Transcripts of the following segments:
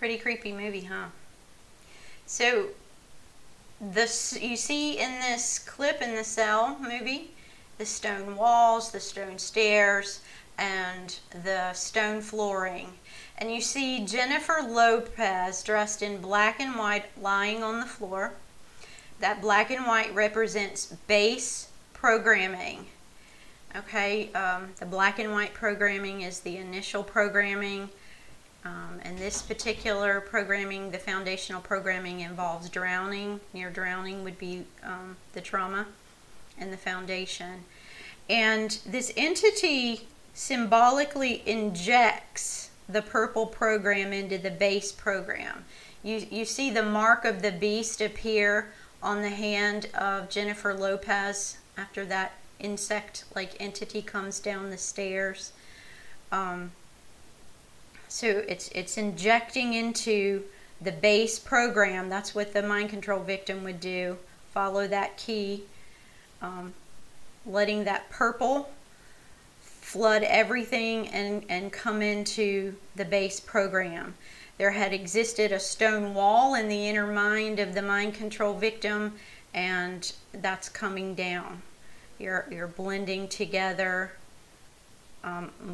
Pretty creepy movie, huh? So, this you see in this clip in the Cell movie, the stone walls, the stone stairs, and the stone flooring. And you see Jennifer Lopez dressed in black and white lying on the floor. That black and white represents base programming. Okay, the black and white programming is the initial programming. And this particular programming, the foundational programming, involves drowning. Near drowning would be the trauma and the foundation. And this entity symbolically injects the purple program into the base program. You see the mark of the beast appear on the hand of Jennifer Lopez after that insect-like entity comes down the stairs. So it's injecting into the base program. That's what the mind control victim would do. Follow that key, letting that purple flood everything and come into the base program. There had existed a stone wall in the inner mind of the mind control victim, and that's coming down. You're blending together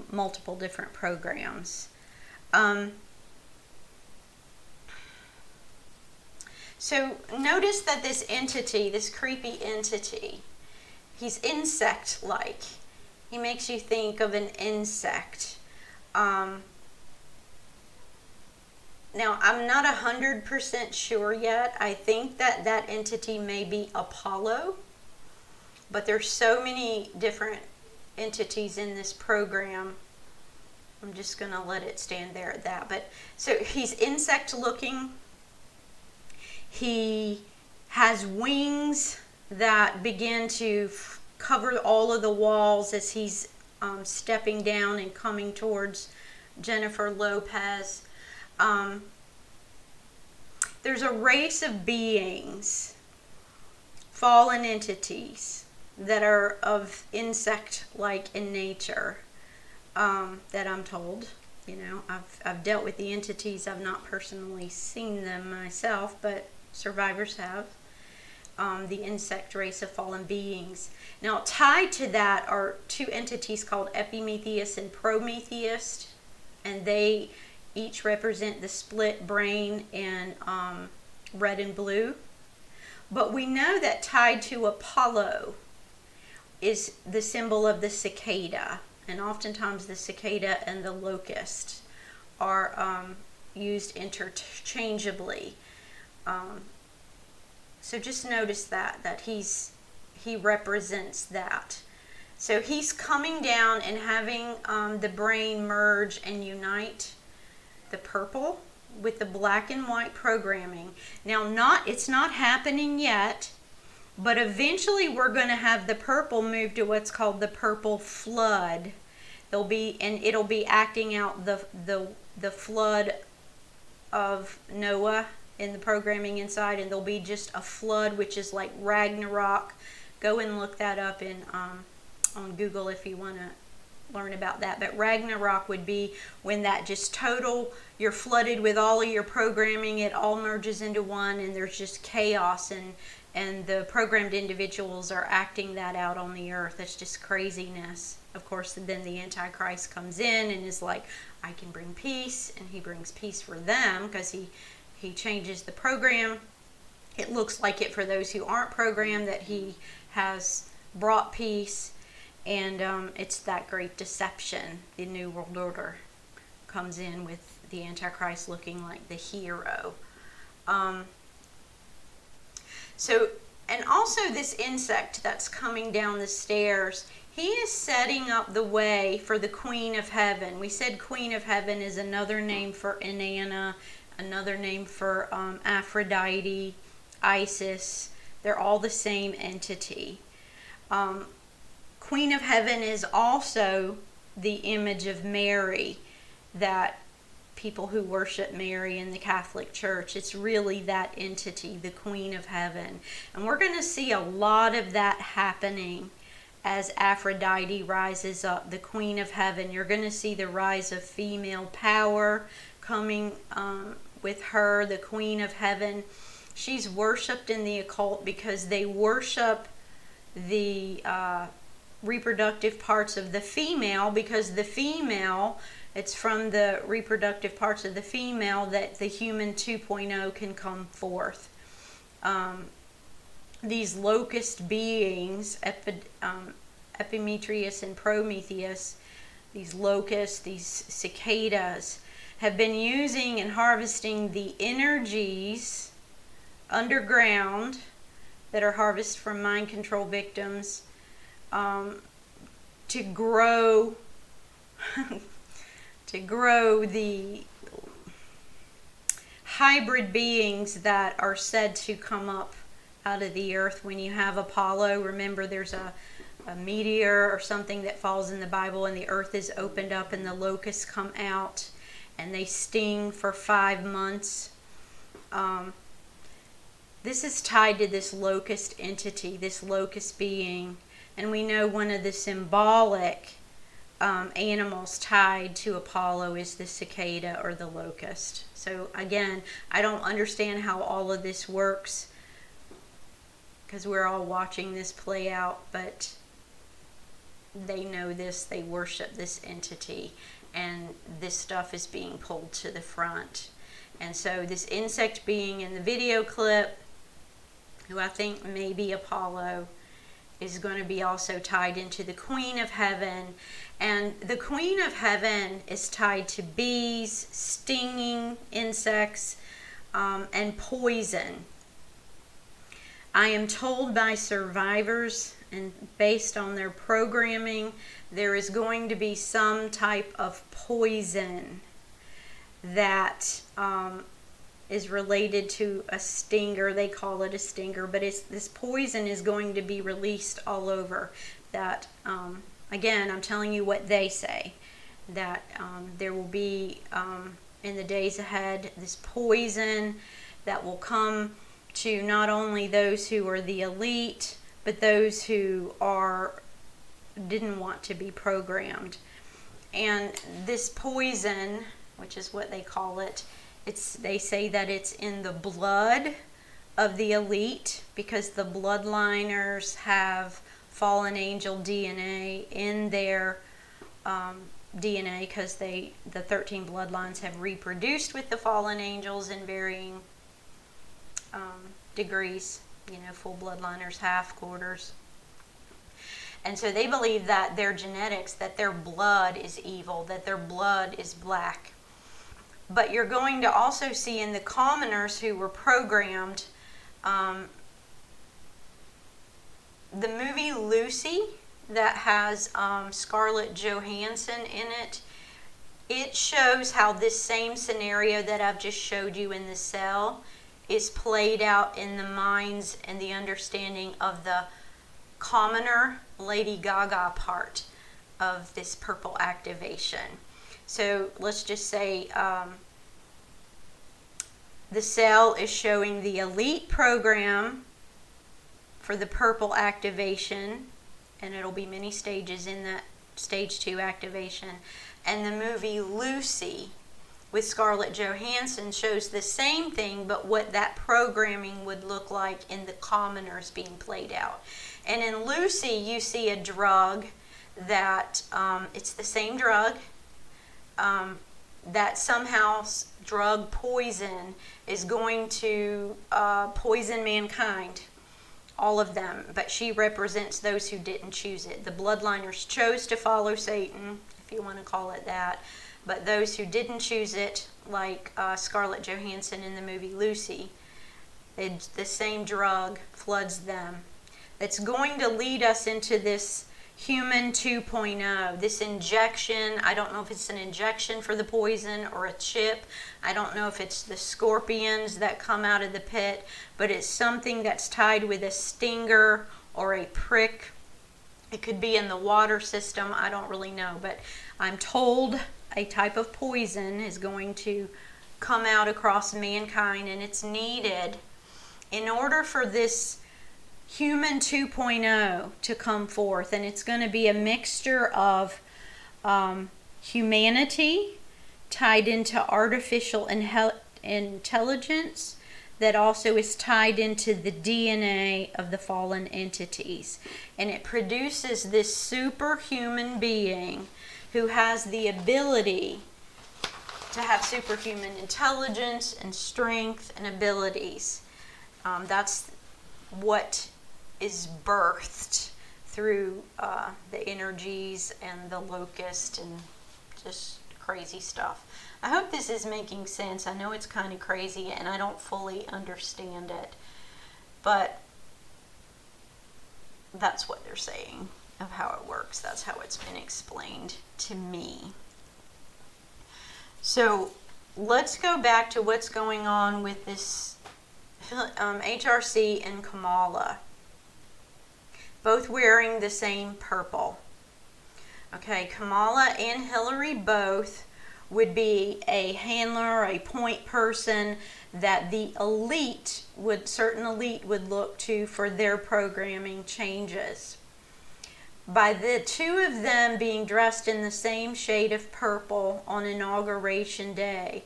multiple different programs. So notice that this entity, this creepy entity, he's insect-like. He makes you think of an insect. Now, I'm not 100% sure yet. I think that that entity may be Apollo, but there's so many different entities in this program. I'm just going to let it stand there at that. But so he's insect looking. He has wings that begin to cover all of the walls as he's stepping down and coming towards Jennifer Lopez. There's a race of beings, fallen entities, that are of insect-like in nature. That I'm told. You know, I've dealt with the entities. I've not personally seen them myself, but survivors have. The insect race of fallen beings. Now, tied to that are two entities called Epimetheus and Prometheus, and they each represent the split brain in red and blue. But we know that tied to Apollo is the symbol of the cicada. And oftentimes the cicada and the locust are used interchangeably. So just notice that he represents that. So he's coming down and having the brain merge and unite the purple with the black and white programming. Now, it's not happening yet. But eventually we're going to have the purple move to what's called the purple flood. It'll be acting out the flood of Noah in the programming inside, and there'll be just a flood, which is like Ragnarok. Go and look that up on Google if you want to learn about that. But Ragnarok would be when that just total, you're flooded with all of your programming, it all merges into one, and there's just chaos, and the programmed individuals are acting that out on the earth. It's just craziness. Of course, then the Antichrist comes in and is like, I can bring peace, and he brings peace for them because he changes the program. It looks like it for those who aren't programmed that he has brought peace, and it's that great deception. The New World Order comes in with the Antichrist looking like the hero. And also this insect that's coming down the stairs, he is setting up the way for the Queen of Heaven. We said Queen of Heaven is another name for Inanna, another name for Aphrodite, Isis. They're all the same entity. Queen of Heaven is also the image of Mary that people who worship Mary in the Catholic Church, it's really that entity, the Queen of Heaven. And we're going to see a lot of that happening as Aphrodite rises up, the Queen of Heaven. You're going to see the rise of female power coming with her, the Queen of Heaven. She's worshipped in the occult because they worship the reproductive parts of the female, because the female, it's from the reproductive parts of the female that the human 2.0 can come forth. These locust beings, Epimetheus and Prometheus, these locusts, these cicadas, have been using and harvesting the energies underground that are harvested from mind control victims to grow the hybrid beings that are said to come up out of the earth. When you have Apollo, remember there's a meteor or something that falls in the Bible, and the earth is opened up and the locusts come out and they sting for 5 months. This is tied to this locust entity, this locust being. And we know one of the symbolic animals tied to Apollo is the cicada or the locust. So again, I don't understand how all of this works, because we're all watching this play out, but they know this, they worship this entity, and this stuff is being pulled to the front. And so this insect being in the video clip, who I think may be Apollo, is going to be also tied into the Queen of Heaven. And the Queen of Heaven is tied to bees, stinging insects, and poison. I am told by survivors, and based on their programming, there is going to be some type of poison that is related to a stinger. They call it a stinger, but this poison is going to be released all over. That again, I'm telling you what they say, that there will be in the days ahead this poison that will come to not only those who are the elite, but those who didn't want to be programmed. And this poison, which is what they call it, they say that it's in the blood of the elite, because the bloodliners have fallen angel DNA in their DNA, because the 13 bloodlines have reproduced with the fallen angels in varying degrees, full bloodliners, half, quarters. And so they believe that their genetics, that their blood is evil, that their blood is black. But you're going to also see in the commoners who were programmed, the movie Lucy that has Scarlett Johansson in it, it shows how this same scenario that I've just showed you in the cell is played out in the minds and the understanding of the commoner Lady Gaga part of this purple activation. So let's just say the cell is showing the elite program for the purple activation, and it'll be many stages in that stage 2 activation. And the movie Lucy with Scarlett Johansson shows the same thing, but what that programming would look like in the commoners being played out. And in Lucy, you see a drug that, it's the same drug, that somehow drug poison is going to poison mankind, all of them. But she represents those who didn't choose it. The bloodliners chose to follow Satan, if you want to call it that. But those who didn't choose it, like Scarlett Johansson in the movie Lucy, the same drug floods them. That's going to lead us into this human 2.0, this injection. I don't know if it's an injection for the poison or a chip. I don't know if it's the scorpions that come out of the pit, but it's something that's tied with a stinger or a prick. It could be in the water system. I don't really know, but I'm told a type of poison is going to come out across mankind, and it's needed in order for this human 2.0 to come forth. And it's going to be a mixture of humanity tied into artificial intelligence that also is tied into the DNA of the fallen entities. And it produces this superhuman being who has the ability to have superhuman intelligence and strength and abilities. That's what is birthed through the energies and the locust and just crazy stuff. I hope this is making sense. I know it's kind of crazy and I don't fully understand it, but that's what they're saying of how it works. That's how it's been explained to me. So let's go back to what's going on with this HRC and Kamala, both wearing the same purple. Okay, Kamala and Hillary both would be a handler, a point person that the certain elite would look to for their programming changes. By the two of them being dressed in the same shade of purple on Inauguration Day,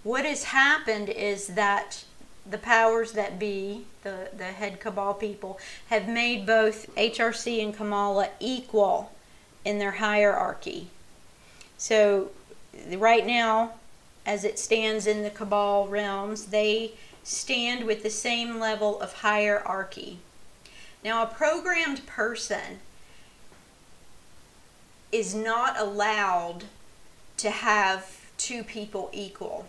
what has happened is that the powers that be, the head cabal people, have made both HRC and Kamala equal in their hierarchy. So right now, as it stands in the cabal realms, they stand with the same level of hierarchy. Now, a programmed person is not allowed to have two people equal.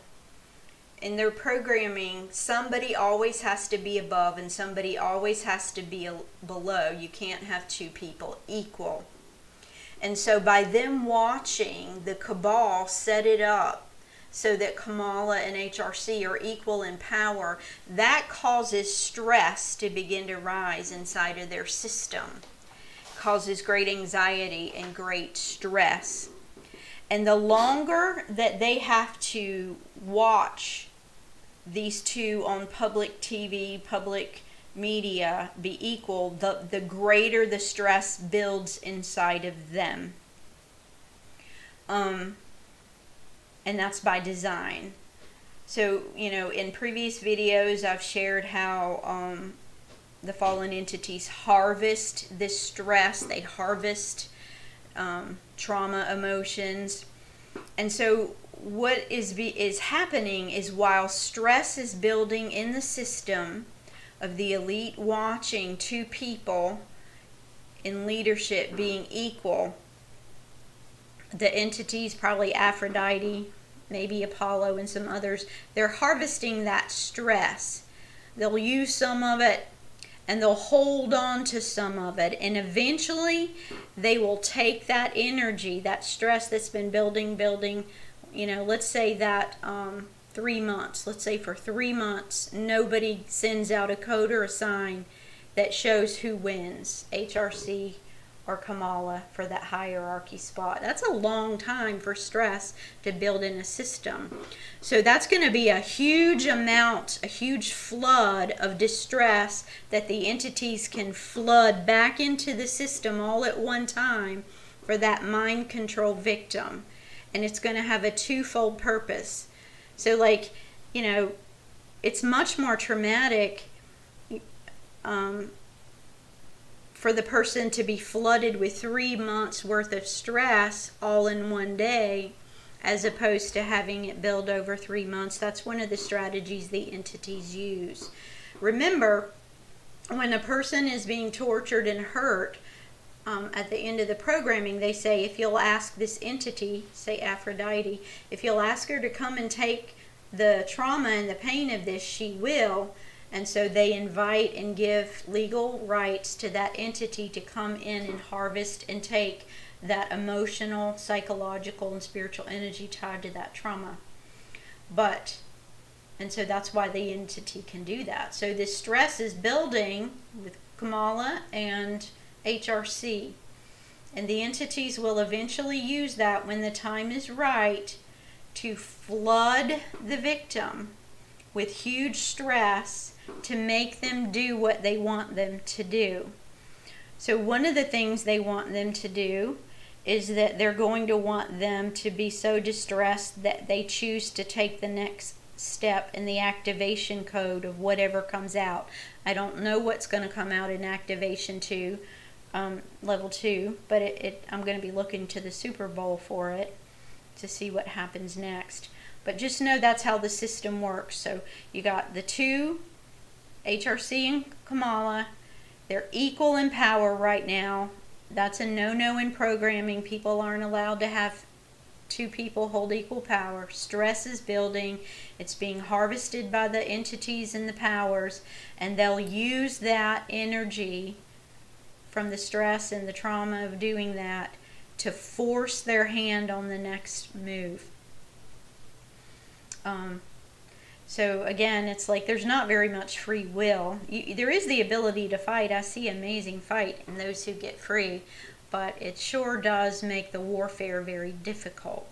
In their programming, somebody always has to be above and somebody always has to be below. You can't have two people equal. And so by them watching the cabal set it up so that Kamala and HRC are equal in power, that causes stress to begin to rise inside of their system. Causes great anxiety and great stress. And the longer that they have to watch these two on public TV, public media be equal, the greater the stress builds inside of them. And that's by design. So, in previous videos I've shared how the fallen entities harvest this stress. They harvest trauma emotions. And so what is happening is while stress is building in the system of the elite watching two people in leadership being equal, the entities, probably Aphrodite, maybe Apollo and some others, they're harvesting that stress. They'll use some of it and they'll hold on to some of it, and eventually they will take that energy, that stress that's been building, let's say that 3 months, let's say for 3 months nobody sends out a code or a sign that shows who wins, HRC or Kamala, for that hierarchy spot. That's a long time for stress to build in a system. So that's going to be a huge amount, a huge flood of distress that the entities can flood back into the system all at one time for that mind control victim. And it's going to have a twofold purpose. So it's much more traumatic for the person to be flooded with 3 months worth of stress all in one day, as opposed to having it build over 3 months. That's one of the strategies the entities use. Remember, when a person is being tortured and hurt, at the end of the programming, they say, if you'll ask this entity, say Aphrodite, if you'll ask her to come and take the trauma and the pain of this, she will. And so they invite and give legal rights to that entity to come in and harvest and take that emotional, psychological, and spiritual energy tied to that trauma. And so that's why the entity can do that. So this stress is building with Kamala and HRC. And the entities will eventually use that when the time is right to flood the victim with huge stress to make them do what they want them to do. So one of the things they want them to do is that they're going to want them to be so distressed that they choose to take the next step in the activation code of whatever comes out. I don't know what's going to come out in activation 2, level 2, but I'm going to be looking to the Super Bowl for it to see what happens next. But just know that's how the system works. So you got the 2, HRC and Kamala. They're equal in power right now. That's a no-no in programming. People aren't allowed to have 2 people hold equal power. Stress is building. It's being harvested by the entities and the powers, and they'll use that energy from the stress and the trauma of doing that to force their hand on the next move. So again, it's like there's not very much free will. There is the ability to fight. I see amazing fight in those who get free, but it sure does make the warfare very difficult.